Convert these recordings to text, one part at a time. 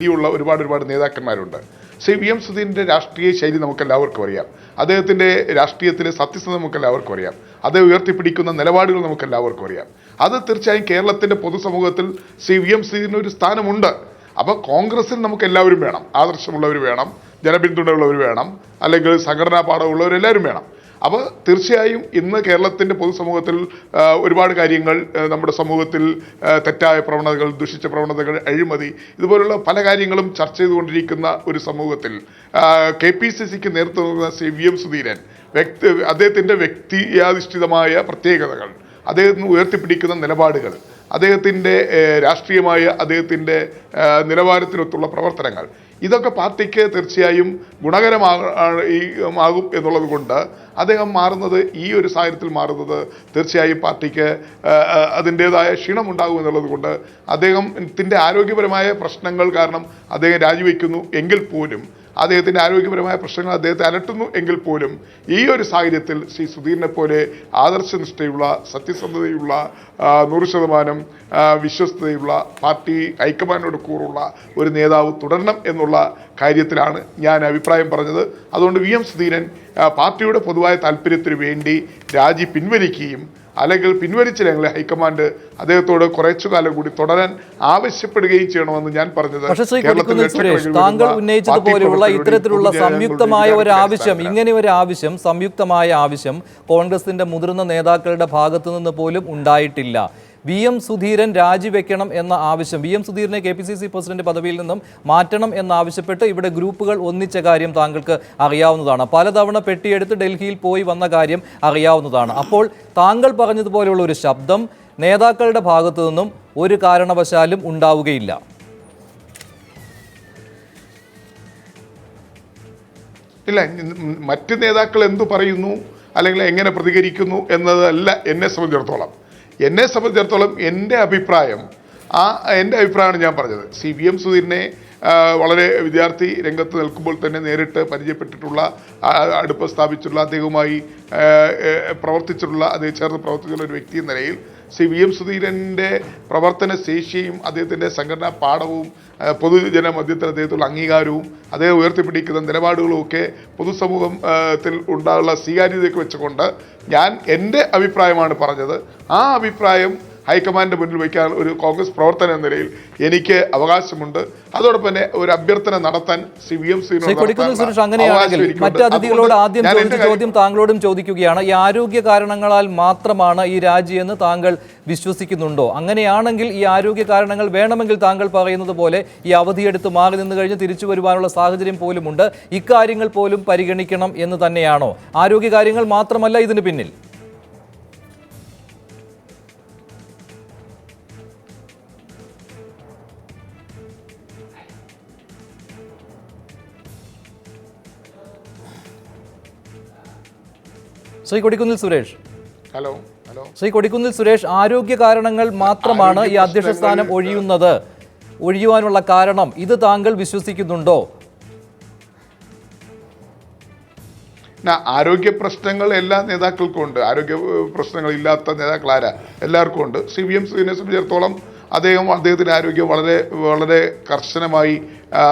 ഉള്ള ഒരുപാട് നേതാക്കന്മാരുണ്ട്. Shri V M സുധീരൻ്റെ രാഷ്ട്രീയ ശൈലി നമുക്കെല്ലാവർക്കും അറിയാം. അദ്ദേഹത്തിൻ്റെ രാഷ്ട്രീയത്തിലെ സത്യസന്ധത നമുക്കെല്ലാവർക്കും അറിയാം. അദ്ദേഹം ഉയർത്തിപ്പിടിക്കുന്ന നിലപാടുകൾ നമുക്കെല്ലാവർക്കും അറിയാം. അത് തീർച്ചയായും കേരളത്തിൻ്റെ പൊതുസമൂഹത്തിൽ ശ്രീ വി എം സുധീരന് ഒരു സ്ഥാനമുണ്ട്. അപ്പോൾ കോൺഗ്രസിൽ നമുക്ക് എല്ലാവരും വേണം, ആദർശമുള്ളവർ വേണം, ജനപിന്തുണയുള്ളവർ വേണം, അല്ലെങ്കിൽ സംഘടനാ പാഠമുള്ളവരെല്ലാവരും വേണം. അപ്പോൾ തീർച്ചയായും ഇന്ന് കേരളത്തിൻ്റെ പൊതുസമൂഹത്തിൽ ഒരുപാട് കാര്യങ്ങൾ, നമ്മുടെ സമൂഹത്തിൽ തെറ്റായ പ്രവണതകൾ, ദുഷിച്ച പ്രവണതകൾ, അഴിമതി, ഇതുപോലുള്ള പല കാര്യങ്ങളും ചർച്ച ചെയ്തുകൊണ്ടിരിക്കുന്ന ഒരു സമൂഹത്തിൽ KPCCക്ക് നേതൃത്വം നൽകുന്ന ശ്രീ വി എം സുധീരൻ അദ്ദേഹത്തിൻ്റെ വ്യക്തിയാധിഷ്ഠിതമായ പ്രത്യേകതകൾ, അദ്ദേഹത്തിന് ഉയർത്തിപ്പിടിക്കുന്ന നിലപാടുകൾ, അദ്ദേഹത്തിൻ്റെ രാഷ്ട്രീയമായ അദ്ദേഹത്തിൻ്റെ നിലവാരത്തിനൊത്തുള്ള പ്രവർത്തനങ്ങൾ, ഇതൊക്കെ പാർട്ടിക്ക് തീർച്ചയായും ഗുണകരമാകും എന്നുള്ളത് കൊണ്ട് അദ്ദേഹം മാറുന്നത്, ഈ ഒരു സാഹചര്യത്തിൽ മാറുന്നത് തീർച്ചയായും പാർട്ടിക്ക് അതിൻ്റേതായ ക്ഷീണമുണ്ടാകും എന്നുള്ളത് കൊണ്ട് അദ്ദേഹത്തിൻ്റെ ആരോഗ്യപരമായ പ്രശ്നങ്ങൾ കാരണം അദ്ദേഹം രാജിവെക്കുന്നു എങ്കിൽ പോലും, അദ്ദേഹത്തിൻ്റെ ആരോഗ്യപരമായ പ്രശ്നങ്ങൾ അദ്ദേഹത്തെ അലട്ടുന്നു എങ്കിൽ പോലും, ഈ ഒരു സാഹചര്യത്തിൽ ശ്രീ സുധീരനെ പോലെ ആദർശനിഷ്ഠയുള്ള, സത്യസന്ധതയുള്ള, 100% വിശ്വസ്തതയുള്ള, പാർട്ടി ഹൈക്കമാൻഡിനോട് കൂറുള്ള ഒരു നേതാവ് തുടരണം എന്നുള്ള കാര്യത്തിലാണ് ഞാൻ അഭിപ്രായം പറഞ്ഞത്. അതുകൊണ്ട് വി എം സുധീരൻ പാർട്ടിയുടെ പൊതുവായ താല്പര്യത്തിന് വേണ്ടി രാജി പിൻവലിക്കുകയും, അല്ലെങ്കിൽ പിൻവലിച്ചില്ലെങ്കിൽ ഹൈക്കമാൻഡ് അദ്ദേഹത്തോട് കുറച്ചു കാലം കൂടി തുടരാൻ ആവശ്യപ്പെടുകയും ചെയ്യണമെന്ന് ഞാൻ പറഞ്ഞത്. പക്ഷേ ശ്രീ കൊടിക്കുന്നിൽ സുരേഷ്, താങ്കൾ ഉന്നയിച്ചതുപോലെയുള്ള ഇത്തരത്തിലുള്ള സംയുക്തമായ ഒരു ആവശ്യം, ഇങ്ങനെ ഒരു ആവശ്യം, സംയുക്തമായ ആവശ്യം കോൺഗ്രസിന്റെ മുതിർന്ന നേതാക്കളുടെ ഭാഗത്തു നിന്ന് പോലും ഉണ്ടായിട്ടില്ല. വി എം സുധീരൻ രാജിവെക്കണം എന്ന ആവശ്യം, വി എം സുധീരനെ KPCC പ്രസിഡന്റ് പദവിയിൽ നിന്നും മാറ്റണം എന്നാവശ്യപ്പെട്ട് ഇവിടെ ഗ്രൂപ്പുകൾ ഒന്നിച്ച കാര്യം താങ്കൾക്ക് അറിയാവുന്നതാണ്. പലതവണ പെട്ടിയെടുത്ത് ഡൽഹിയിൽ പോയി വന്ന കാര്യം അറിയാവുന്നതാണ്. അപ്പോൾ താങ്കൾ പറഞ്ഞതുപോലെയുള്ള ഒരു ശബ്ദം നേതാക്കളുടെ ഭാഗത്തു നിന്നും ഒരു കാരണവശാലും ഉണ്ടാവുകയില്ല. ഇല്ല, മറ്റ് നേതാക്കൾ എന്തു പറയുന്നു അല്ലെങ്കിൽ എങ്ങനെ പ്രതികരിക്കുന്നു എന്നതല്ല എന്നെ സംബന്ധിച്ചിടത്തോളം. എൻ്റെ അഭിപ്രായമാണ് ഞാൻ പറഞ്ഞത്. ശ്രീ വി എം സുധീരനെ വളരെ വിദ്യാർത്ഥി രംഗത്ത് നിൽക്കുമ്പോൾ തന്നെ നേരിട്ട് പരിചയപ്പെട്ടിട്ടുള്ള, അടുപ്പം സ്ഥാപിച്ചിട്ടുള്ള, അദ്ദേഹവുമായി ചേർന്ന് പ്രവർത്തിച്ചിട്ടുള്ള ഒരു വ്യക്തി എന്ന നിലയിൽ ശ്രീ വി എം സുധീരൻ്റെ പ്രവർത്തന ശേഷിയും അദ്ദേഹത്തിൻ്റെ സംഘടനാ പാഠവും പൊതുജന മധ്യത്തിൽ അദ്ദേഹത്തുള്ള അംഗീകാരവും അദ്ദേഹം ഉയർത്തിപ്പിടിക്കുന്ന നിലപാടുകളും ഒക്കെ പൊതുസമൂഹത്തിൽ ഉണ്ടാകുന്ന സ്വീകാര്യതയൊക്കെ വെച്ചുകൊണ്ട് ഞാൻ എൻ്റെ അഭിപ്രായമാണ് പറഞ്ഞത്. ആ അഭിപ്രായം ഹൈക്കമാൻഡിന്റെ മുന്നിൽ വയ്ക്കാൻ ഒരു കോൺഗ്രസ് പ്രവർത്തന എന്ന നിലയിൽ എനിക്ക് അവകാശമുണ്ട്. അതോടൊപ്പം തന്നെ ഒരു അഭ്യർത്ഥന നടത്താൻ ശ്രീ വി എം സുരേഷ്, അങ്ങനെയാണെങ്കിൽ മറ്റ് അതിഥികളോട് ആദ്യം ചോദിച്ച ചോദ്യം താങ്കളോടും ചോദിക്കുകയാണ്. ഈ ആരോഗ്യ കാരണങ്ങളാൽ മാത്രമാണ് ഈ രാജിയെന്ന് താങ്കൾ വിശ്വസിക്കുന്നുണ്ടോ? അങ്ങനെയാണെങ്കിൽ ഈ ആരോഗ്യ കാരണങ്ങൾ വേണമെങ്കിൽ താങ്കൾ പറയുന്നത് പോലെ ഈ അവധിയെടുത്ത് മാറി നിന്ന് കഴിഞ്ഞ് തിരിച്ചു വരുവാനുള്ള സാഹചര്യം പോലുമുണ്ട്. ഇക്കാര്യങ്ങൾ പോലും പരിഗണിക്കണം എന്ന് തന്നെയാണോ? ആരോഗ്യ കാര്യങ്ങൾ മാത്രമല്ല ഇതിന് പിന്നിൽ. ശ്രീ കൊടിക്കുന്നിൽ സുരേഷ്, ശ്രീ കൊടിക്കുന്നിൽ സുരേഷ്, ആരോഗ്യ കാരണങ്ങൾ മാത്രമാണ് ഈ അധ്യക്ഷ സ്ഥാനം ഒഴിയുവാനുള്ള കാരണം, ഇത് താങ്കൾ വിശ്വസിക്കുന്നുണ്ടോ? ആരോഗ്യ പ്രശ്നങ്ങൾ എല്ലാ നേതാക്കൾക്കും ഉണ്ട്. ആരോഗ്യ പ്രശ്നങ്ങൾ ഇല്ലാത്ത നേതാക്കൾ ആരാ? എല്ലാവർക്കും ഉണ്ട്. ശ്രീ വി എം സുധീരനെ സംബന്ധിച്ചിടത്തോളം അദ്ദേഹത്തിൻ്റെ ആരോഗ്യം വളരെ കർശനമായി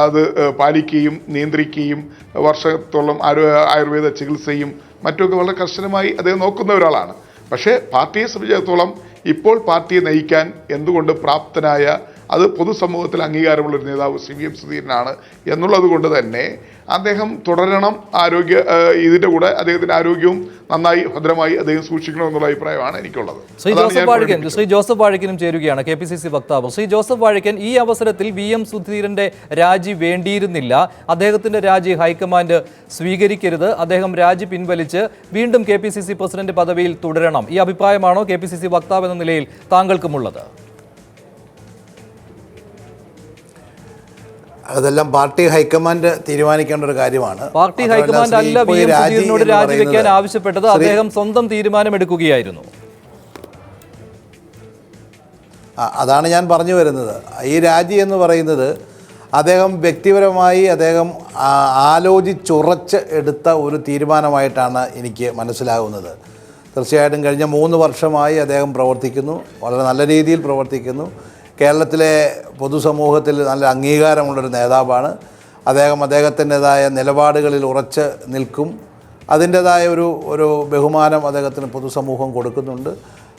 അത് പാലിക്കുകയും നിയന്ത്രിക്കുകയും വർഷത്തോളം ആയുർവേദ ചികിത്സയും മറ്റുമൊക്കെ വളരെ കർശനമായി അദ്ദേഹം നോക്കുന്ന ഒരാളാണ്. പക്ഷേ പാർട്ടിയെ സംബന്ധിച്ചിടത്തോളം ഇപ്പോൾ പാർട്ടിയെ നയിക്കാൻ എന്തുകൊണ്ട് പ്രാപ്തനായ, അത് പൊതുസമൂഹത്തിൽ അംഗീകാരമുള്ള ഒരു നേതാവ് ശ്രീ വി എം സുധീരനാണ് എന്നുള്ളത് കൊണ്ട് തന്നെ അദ്ദേഹം തുടരണം. ഇതിൻ്റെ കൂടെ അദ്ദേഹത്തിൻ്റെ ആരോഗ്യവും നന്നായി ഭദ്രമായി അദ്ദേഹം സൂക്ഷിക്കണം എന്നുള്ള അഭിപ്രായമാണ് എനിക്കുള്ളത്. ശ്രീ ജോസഫ് വാഴക്കനും ചേരുകയാണ്, KPCC വക്താവ്. ശ്രീ ജോസഫ് വാഴക്കൻ, ഈ അവസരത്തിൽ വി എം സുധീരന്റെ രാജി വേണ്ടിയിരുന്നില്ല, അദ്ദേഹത്തിന്റെ രാജി ഹൈക്കമാൻഡ് സ്വീകരിക്കരുത്, അദ്ദേഹം രാജി പിൻവലിച്ച് വീണ്ടും KPCC പ്രസിഡന്റ് പദവിയിൽ തുടരണം, ഈ അഭിപ്രായമാണോ KPCC വക്താവ് എന്ന നിലയിൽ താങ്കൾക്കുമുള്ളത്? അതെല്ലാം പാർട്ടി ഹൈക്കമാൻഡ് തീരുമാനിക്കേണ്ട ഒരു കാര്യമാണ്. പാർട്ടി ഹൈക്കമാൻഡ് അല്ല വി എം സുധീരനോട് രാജിവെക്കാൻ ആവശ്യപ്പെട്ടത്, അദ്ദേഹം സ്വന്തം തീരുമാനമെടുക്കുകയായിരുന്നു. അതാണ് ഞാൻ പറഞ്ഞു വരുന്നത്. ഈ രാജി എന്ന് പറയുന്നത് അദ്ദേഹം വ്യക്തിപരമായി ആലോചിച്ചുറച്ച് എടുത്ത ഒരു തീരുമാനമായിട്ടാണ് എനിക്ക് മനസ്സിലാകുന്നത്. തീർച്ചയായിട്ടും കഴിഞ്ഞ 3 വർഷമായി അദ്ദേഹം പ്രവർത്തിക്കുന്നു, വളരെ നല്ല രീതിയിൽ പ്രവർത്തിക്കുന്നു. കേരളത്തിലെ പൊതുസമൂഹത്തിൽ നല്ല അംഗീകാരമുള്ളൊരു നേതാവാണ്. അദ്ദേഹത്തിൻ്റെതായ നിലപാടുകളിൽ ഉറച്ച് നിൽക്കും. അതിൻ്റെതായ ഒരു ബഹുമാനം അദ്ദേഹത്തിന് പൊതുസമൂഹം കൊടുക്കുന്നുണ്ട്.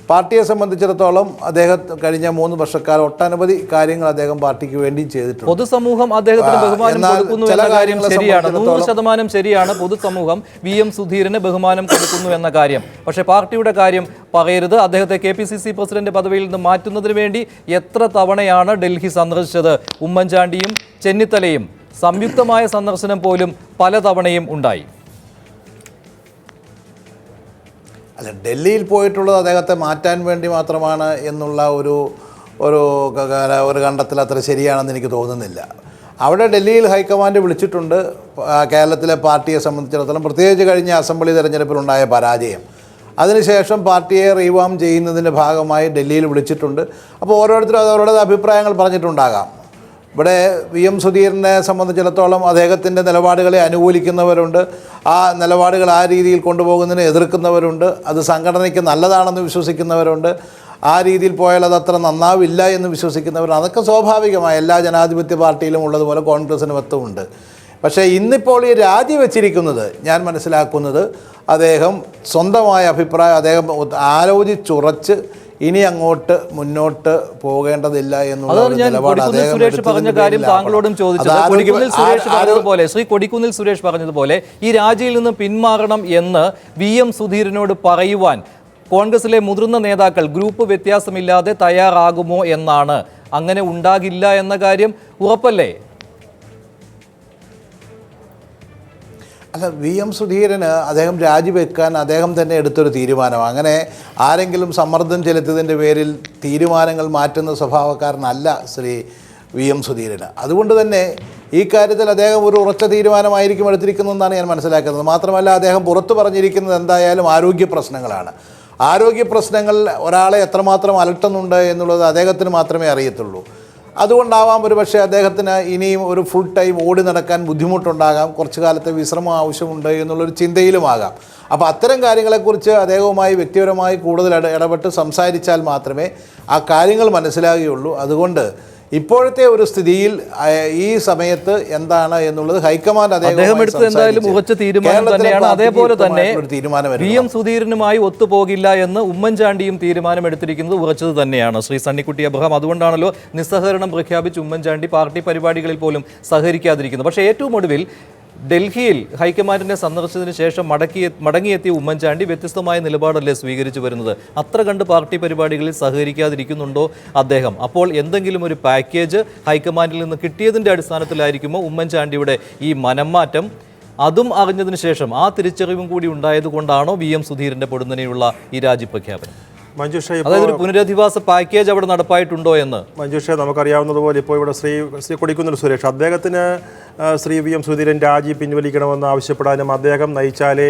പാർട്ടിയെ സംബന്ധിച്ചിടത്തോളം അദ്ദേഹം കഴിഞ്ഞ 3 വർഷക്കാലം ഒട്ടനവധി കാര്യങ്ങൾ അദ്ദേഹം പാർട്ടിക്ക് വേണ്ടിയും ചെയ്തിട്ടുണ്ട്. പൊതുസമൂഹം അദ്ദേഹത്തിന് ബഹുമാനം കൊടുക്കുന്നു എന്ന കാര്യം ശരിയാണ്, 100% ശരിയാണ്. പൊതുസമൂഹം VM സുധീരന് ബഹുമാനം കൊടുക്കുന്നു എന്ന കാര്യം. പക്ഷേ പാർട്ടിയുടെ കാര്യം പറയരുത്. അദ്ദേഹത്തെ KPCC പ്രസിഡന്റ് പദവിയിൽ നിന്ന് മാറ്റുന്നതിന് വേണ്ടി എത്ര തവണയാണ് ഡൽഹി സന്ദർശിച്ചത്? ഉമ്മൻചാണ്ടിയും ചെന്നിത്തലയും സംയുക്തമായ സന്ദർശനം പോലും പലതവണയും ഉണ്ടായി. അല്ല, ഡൽഹിയിൽ പോയിട്ടുള്ളത് അദ്ദേഹത്തെ മാറ്റാൻ വേണ്ടി മാത്രമാണ് എന്നുള്ള ഒരു കണ്ടെത്തൽ അത്ര ശരിയാണെന്ന് എനിക്ക് തോന്നുന്നില്ല. അവിടെ ഡൽഹിയിൽ ഹൈക്കമാൻഡ് വിളിച്ചിട്ടുണ്ട്. കേരളത്തിലെ പാർട്ടിയെ സംബന്ധിച്ചിടത്തോളം പ്രത്യേകിച്ച് കഴിഞ്ഞ അസംബ്ലി തെരഞ്ഞെടുപ്പിലുണ്ടായ പരാജയം, അതിനുശേഷം പാർട്ടിയെ റീവാം ചെയ്യുന്നതിൻ്റെ ഭാഗമായി ഡൽഹിയിൽ വിളിച്ചിട്ടുണ്ട്. അപ്പോൾ ഓരോരുത്തരും അവരുടെ അഭിപ്രായങ്ങൾ പറഞ്ഞിട്ടുണ്ടാകാം. ഇവിടെ VM സുധീരനെ സംബന്ധിച്ചിടത്തോളം അദ്ദേഹത്തിൻ്റെ നിലപാടുകളെ അനുകൂലിക്കുന്നവരുണ്ട്, ആ നിലപാടുകൾ ആ രീതിയിൽ കൊണ്ടുപോകുന്നതിനെ എതിർക്കുന്നവരുണ്ട്, അത് സംഘടനയ്ക്ക് നല്ലതാണെന്ന് വിശ്വസിക്കുന്നവരുണ്ട്, ആ രീതിയിൽ പോയാൽ അതത്ര നന്നാവില്ല എന്ന് വിശ്വസിക്കുന്നവരുണ്ട്. അതൊക്കെ സ്വാഭാവികമായി എല്ലാ ജനാധിപത്യ പാർട്ടിയിലും ഉള്ളതുപോലെ കോൺഗ്രസിന് മൊത്തമുണ്ട്. പക്ഷേ ഇന്നിപ്പോൾ ഈ രാജിവെച്ചിരിക്കുന്നത് ഞാൻ മനസ്സിലാക്കുന്നത് അദ്ദേഹം സ്വന്തമായ അഭിപ്രായം അദ്ദേഹം ആലോചിച്ചുറച്ച് ഇനി അങ്ങോട്ട് മുന്നോട്ട് പോകേണ്ടതില്ല എന്നുള്ള നിലപാട് സുരേഷ് പറഞ്ഞ കാര്യം താങ്കളോടും ചോദിച്ചത് ശ്രീ കൊടിക്കുന്നിൽ സുരേഷ് പറഞ്ഞതുപോലെ ഈ രാജിയിൽ നിന്ന് പിന്മാറണം എന്ന് VM സുധീരനോട് പറയുവാൻ കോൺഗ്രസിലെ മുതിർന്ന നേതാക്കൾ ഗ്രൂപ്പ് വ്യത്യാസമില്ലാതെ തയ്യാറാകുമോ എന്നാണ്. അങ്ങനെ ഉണ്ടാകില്ല എന്ന കാര്യം ഉറപ്പല്ലേ? അല്ല, VM സുധീരന് അദ്ദേഹം രാജിവെക്കാൻ അദ്ദേഹം തന്നെ എടുത്തൊരു തീരുമാനമാണ്. അങ്ങനെ ആരെങ്കിലും സമ്മർദ്ദം ചെലുത്തിയതിൻ്റെ പേരിൽ തീരുമാനങ്ങൾ മാറ്റുന്ന സ്വഭാവക്കാരനല്ല ശ്രീ VM സുധീരന്. അതുകൊണ്ട് തന്നെ ഈ കാര്യത്തിൽ അദ്ദേഹം ഒരു ഉറച്ച തീരുമാനമായിരിക്കും എടുത്തിരിക്കുന്നതെന്നാണ് ഞാൻ മനസ്സിലാക്കുന്നത്. മാത്രമല്ല, അദ്ദേഹം പുറത്തു പറഞ്ഞിരിക്കുന്നത് എന്തായാലും ആരോഗ്യ പ്രശ്നങ്ങളാണ്. ആരോഗ്യ പ്രശ്നങ്ങൾ ഒരാളെ എത്രമാത്രം അലട്ടുന്നുണ്ട് എന്നുള്ളത് അദ്ദേഹത്തിന് മാത്രമേ അറിയത്തുള്ളൂ. അതുകൊണ്ടാവാം ഒരുപക്ഷെ അദ്ദേഹത്തിന് ഇനിയും ഒരു ഫുൾ ടൈം ഓടി നടക്കാൻ ബുദ്ധിമുട്ടുണ്ടാകാം, കുറച്ചു കാലത്തെ വിശ്രമം ആവശ്യമുണ്ട് എന്നുള്ളൊരു ചിന്തയിലുമാകാം. അപ്പോൾ അത്തരം കാര്യങ്ങളെക്കുറിച്ച് അദ്ദേഹവുമായി വ്യക്തിപരമായി കൂടുതൽ ഇടപെട്ട് സംസാരിച്ചാൽ മാത്രമേ ആ കാര്യങ്ങൾ മനസ്സിലാകുകയുള്ളൂ. അതുകൊണ്ട് ഇപ്പോഴത്തെ ഒരു സ്ഥിതിയിൽ ഈ സമയത്ത് എന്താണ് എന്നുള്ളത് ഹൈക്കമാൻഡ് അദ്ദേഹം എടുത്തത് എന്തായാലും ഉറച്ച തീരുമാനം തന്നെയാണ്. അതേപോലെ തന്നെ VM സുധീരനുമായി ഒത്തുപോകില്ല എന്ന് ഉമ്മൻചാണ്ടിയും തീരുമാനമെടുത്തിരിക്കുന്നത് ഉറച്ചത് തന്നെയാണ്. ശ്രീ സണ്ണിക്കുട്ടി അബ്രഹാം, അതുകൊണ്ടാണല്ലോ നിസ്സഹകരണം പ്രഖ്യാപിച്ച് ഉമ്മൻചാണ്ടി പാർട്ടി പരിപാടികളിൽ പോലും സഹകരിക്കാതിരിക്കുന്നത്. പക്ഷേ ഏറ്റവും ഒടുവിൽ ഡൽഹിയിൽ ഹൈക്കമാൻഡിനെ സന്ദർശിച്ചതിന് ശേഷം മടങ്ങിയെത്തിയ ഉമ്മൻചാണ്ടി വ്യത്യസ്തമായ നിലപാടല്ലേ സ്വീകരിച്ചു വരുന്നത്? അത്ര കണ്ട് പാർട്ടി പരിപാടികളിൽ സഹകരിക്കാതിരിക്കുന്നുണ്ടോ അദ്ദേഹം? അപ്പോൾ എന്തെങ്കിലും ഒരു പാക്കേജ് ഹൈക്കമാൻഡിൽ നിന്ന് കിട്ടിയതിൻ്റെ അടിസ്ഥാനത്തിലായിരിക്കുമോ ഉമ്മൻചാണ്ടിയുടെ ഈ മനംമാറ്റം? അതും അറിഞ്ഞതിന് ശേഷം ആ തിരിച്ചറിവും കൂടി ഉണ്ടായതുകൊണ്ടാണോ VM സുധീരൻ്റെ പൊടുന്നനെയുള്ള ഈ രാജിപ്രഖ്യാപനം? മഞ്ജുഷ, അതായത് ഒരു പുനരധിവാസ പാക്കേജ് അവിടെ നടപ്പായിട്ടുണ്ടോ എന്ന്? മഞ്ജുഷ, നമുക്കറിയാവുന്നതുപോലെ ഇപ്പോൾ ഇവിടെ ശ്രീ കൊടിക്കുന്നിൽ സുരേഷ് അദ്ദേഹത്തിന് ശ്രീ VM സുധീരൻ രാജി പിൻവലിക്കണമെന്ന് ആവശ്യപ്പെടാനും അദ്ദേഹം നയിച്ചാലേ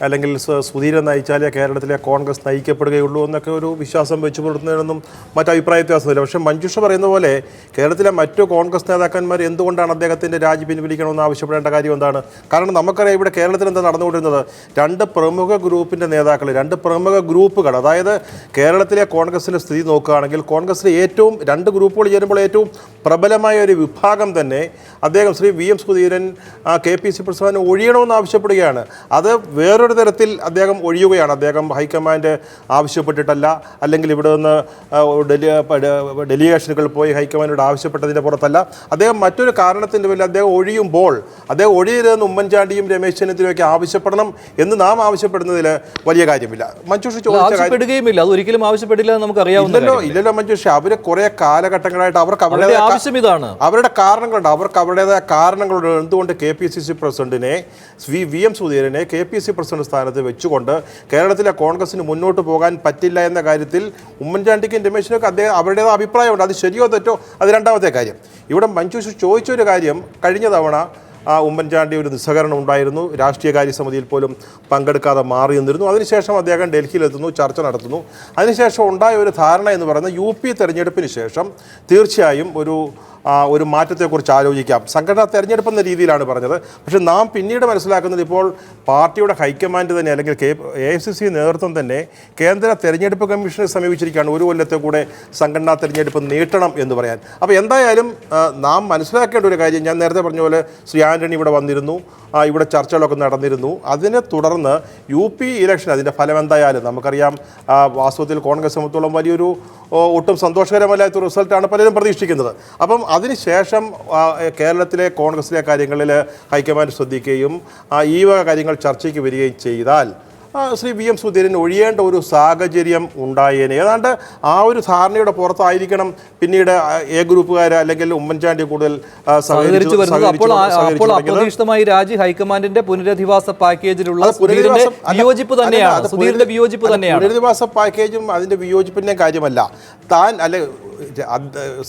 അല്ലെങ്കിൽ സുധീരൻ നയിച്ചാലേ കേരളത്തിലെ കോൺഗ്രസ് നയിക്കപ്പെടുകയുള്ളൂ എന്നൊക്കെ ഒരു വിശ്വാസം വെച്ച് പുലർത്തുന്നതിനൊന്നും മറ്റു അഭിപ്രായ വ്യത്യാസമില്ല. പക്ഷേ മഞ്ജുഷ പറയുന്ന പോലെ കേരളത്തിലെ മറ്റു കോൺഗ്രസ് നേതാക്കന്മാർ എന്തുകൊണ്ടാണ് അദ്ദേഹത്തിൻ്റെ രാജി പിൻവലിക്കണമെന്ന് ആവശ്യപ്പെടേണ്ട കാര്യം എന്താണ്? കാരണം നമുക്കറിയാം ഇവിടെ കേരളത്തിൽ എന്താ നടന്നുകൊണ്ടിരുന്നത്? രണ്ട് പ്രമുഖ ഗ്രൂപ്പിൻ്റെ നേതാക്കൾ, രണ്ട് പ്രമുഖ ഗ്രൂപ്പുകൾ, അതായത് കേരളത്തിലെ കോൺഗ്രസിൻ്റെ സ്ഥിതി നോക്കുകയാണെങ്കിൽ കോൺഗ്രസിലെ ഏറ്റവും രണ്ട് ഗ്രൂപ്പുകൾ ചേരുമ്പോൾ ഏറ്റവും പ്രബലമായ ഒരു വിഭാഗം തന്നെ അദ്ദേഹം Shri VM Sudheeran KPC president ഒഴിയണമെന്ന് ആവശ്യപ്പെടുകയാണ്. അത് വേറൊരു തരത്തിൽ അദ്ദേഹം ഒഴിയുകയാണ്. അദ്ദേഹം ഹൈക്കമാൻഡ് ആവശ്യപ്പെട്ടിട്ടല്ല, അല്ലെങ്കിൽ ഇവിടെ നിന്ന് ഡെലിഗേഷനുകൾ പോയി ഹൈക്കമാൻഡോട് ആവശ്യപ്പെട്ടതിൻ്റെ പുറത്തല്ല. അദ്ദേഹം മറ്റൊരു കാരണത്തിൻ്റെ പേരിൽ അദ്ദേഹം ഒഴിയുമ്പോൾ അദ്ദേഹം ഒഴിയരുതെന്ന് ഉമ്മൻചാണ്ടിയും രമേശ് ചെന്നിത്തലയൊക്കെ ആവശ്യപ്പെടണം എന്ന് നാം ആവശ്യപ്പെടുന്നതിൽ വലിയ കാര്യമില്ല. മഞ്ജുഷ ചോദിക്കുകയുമില്ല, അത് ഒരിക്കലും ആവശ്യപ്പെടില്ല എന്ന് നമുക്കറിയാവുന്നല്ലോ. ഇല്ലല്ലോ മഞ്ജുഷ, അവർ കുറേ കാലഘട്ടങ്ങളായിട്ട് അവർക്ക് അവരുടെ കാരണങ്ങളുണ്ട്, അവർക്ക് അവരുടേതായ കാരണങ്ങളുണ്ട്. എന്തുകൊണ്ട് KPCC പ്രസിഡന്റിനെ VM സുധീരനെ KPCC പ്രസിഡന്റ് സ്ഥാനത്ത് വെച്ചുകൊണ്ട് കേരളത്തിലെ കോൺഗ്രസിന് മുന്നോട്ട് പോകാൻ പറ്റില്ല എന്ന കാര്യത്തിൽ ഉമ്മൻചാണ്ടിക്കും രമേശിനൊക്കെ അദ്ദേഹം അവരുടേതായ അഭിപ്രായമുണ്ട്. അത് ശരിയോ തെറ്റോ അത് രണ്ടാമത്തെ കാര്യം. ഇവിടെ മഞ്ജുഷ ചോദിച്ചൊരു കാര്യം, കഴിഞ്ഞ തവണ ഉമ്മൻചാണ്ടി ഒരു നിസ്സഹകരണം ഉണ്ടായിരുന്നു, രാഷ്ട്രീയകാര്യ സമിതിയിൽ പോലും പങ്കെടുക്കാതെ മാറി നിന്നിരുന്നു. അതിനുശേഷം അദ്ദേഹം ഡൽഹിയിലെത്തുന്നു, ചർച്ച നടത്തുന്നു. അതിനുശേഷം ഉണ്ടായ ഒരു ധാരണ എന്ന് പറയുന്നത് UP തെരഞ്ഞെടുപ്പിന് ശേഷം തീർച്ചയായും ഒരു ഒരു മാറ്റത്തെക്കുറിച്ച് ആലോചിക്കാം. സംഘടനാ തെരഞ്ഞെടുപ്പ് എന്ന രീതിയിലാണ് പറഞ്ഞത്. പക്ഷേ നാം പിന്നീട് മനസ്സിലാക്കുന്നത് ഇപ്പോൾ പാർട്ടിയുടെ ഹൈക്കമാൻഡ് തന്നെ അല്ലെങ്കിൽ AICC നേതൃത്വം തന്നെ കേന്ദ്ര തെരഞ്ഞെടുപ്പ് കമ്മീഷനെ സമീപിച്ചിരിക്കുകയാണ് ഒരു കൊല്ലത്തെ കൂടെ സംഘടനാ തെരഞ്ഞെടുപ്പ് നീട്ടണം എന്ന് പറയാൻ. അപ്പോൾ എന്തായാലും നാം മനസ്സിലാക്കേണ്ട ഒരു കാര്യം, ഞാൻ നേരത്തെ പറഞ്ഞ പോലെ ശ്രീ ആന്റണി ഇവിടെ വന്നിരുന്നു, ഇവിടെ ചർച്ചകളൊക്കെ നടന്നിരുന്നു. അതിനെ തുടർന്ന് UP ഇലക്ഷൻ അതിൻ്റെ ഫലം എന്തായാലും നമുക്കറിയാം. വാസ്തവത്തിൽ കോൺഗ്രസ് സംബന്ധിച്ചോളം വലിയൊരു ഒട്ടും സന്തോഷകരമല്ലാത്ത റിസൾട്ടാണ് പലരും പ്രതീക്ഷിക്കുന്നത്. അപ്പം അതിനുശേഷം കേരളത്തിലെ കോൺഗ്രസിലെ കാര്യങ്ങളിൽ ഹൈക്കമാൻഡ് ശ്രദ്ധിക്കുകയും ഈ വക കാര്യങ്ങൾ ചർച്ചയ്ക്ക് വരികയും ചെയ്താൽ ശ്രീ VM സുധീരൻ ഒഴിയേണ്ട ഒരു സാഹചര്യം ഉണ്ടായേനെ. ഏതാണ്ട് ആ ഒരു ധാരണയുടെ പുറത്തായിരിക്കണം പിന്നീട് A ഗ്രൂപ്പുകാർ അല്ലെങ്കിൽ ഉമ്മൻചാണ്ടി കൂടുതൽ സഹകരിച്ചു വരുന്നത്. അപ്പോൾ അപ്രതീക്ഷിതമായി രാജി ഹൈക്കമാൻഡിന്റെ പുനരധിവാസ പാക്കേജിലുള്ള വിയോജിപ്പ് തന്നെയാണ്. സുധീരന്റെ വിയോജിപ്പ് തന്നെയാണ്. പുനരധിവാസ പാക്കേജും അതിന്റെ വിയോജിപ്പിന്റെ കാര്യമല്ല. താൻ അല്ലെ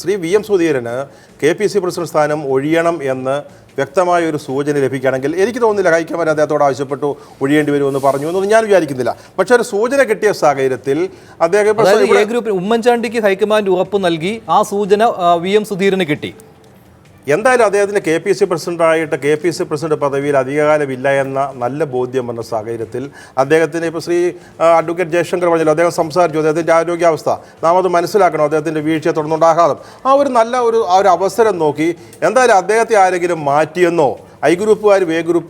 ശ്രീ VM സുധീരന് KPC പ്രസിഡന്റ് സ്ഥാനം ഒഴിയണം എന്ന് വ്യക്തമായ ഒരു സൂചന ലഭിക്കുകയാണെങ്കിൽ എനിക്ക് തോന്നുന്നില്ല ഹൈക്കമാൻഡ് അദ്ദേഹത്തോട് ആവശ്യപ്പെട്ടു ഒഴിയേണ്ടി വരുമെന്ന് പറഞ്ഞു എന്നൊന്നും ഞാൻ വിചാരിക്കുന്നില്ല. പക്ഷേ ഒരു സൂചന കിട്ടിയ സാഹചര്യത്തിൽ അദ്ദേഹം ഉമ്മൻചാണ്ടിക്ക് ഹൈക്കമാൻഡ് ഉറപ്പ് നൽകി, ആ സൂചന VM സുധീരന് കിട്ടി. എന്തായാലും അദ്ദേഹത്തിന് KPC പ്രസിഡന്റായിട്ട് KPC പ്രസിഡന്റ് പദവിയിൽ അധികകാലമില്ല എന്ന നല്ല ബോധ്യം വന്ന സാഹചര്യത്തിൽ അദ്ദേഹത്തിന് ഇപ്പോൾ ശ്രീ അഡ്വക്കേറ്റ് ജയശങ്കർ പറഞ്ഞല്ലോ, അദ്ദേഹം സംസാരിച്ചു അദ്ദേഹത്തിൻ്റെ ആരോഗ്യാവസ്ഥ നാം അത് മനസ്സിലാക്കണം, അദ്ദേഹത്തിൻ്റെ വീഴ്ചയെ തുടർന്നുണ്ടാകാതെ ആ ഒരു നല്ല ഒരു അവസരം നോക്കി എന്തായാലും അദ്ദേഹത്തെ ആരെങ്കിലും മാറ്റിയെന്നോ I ഗ്രൂപ്പുകാരും A ഗ്രൂപ്പ്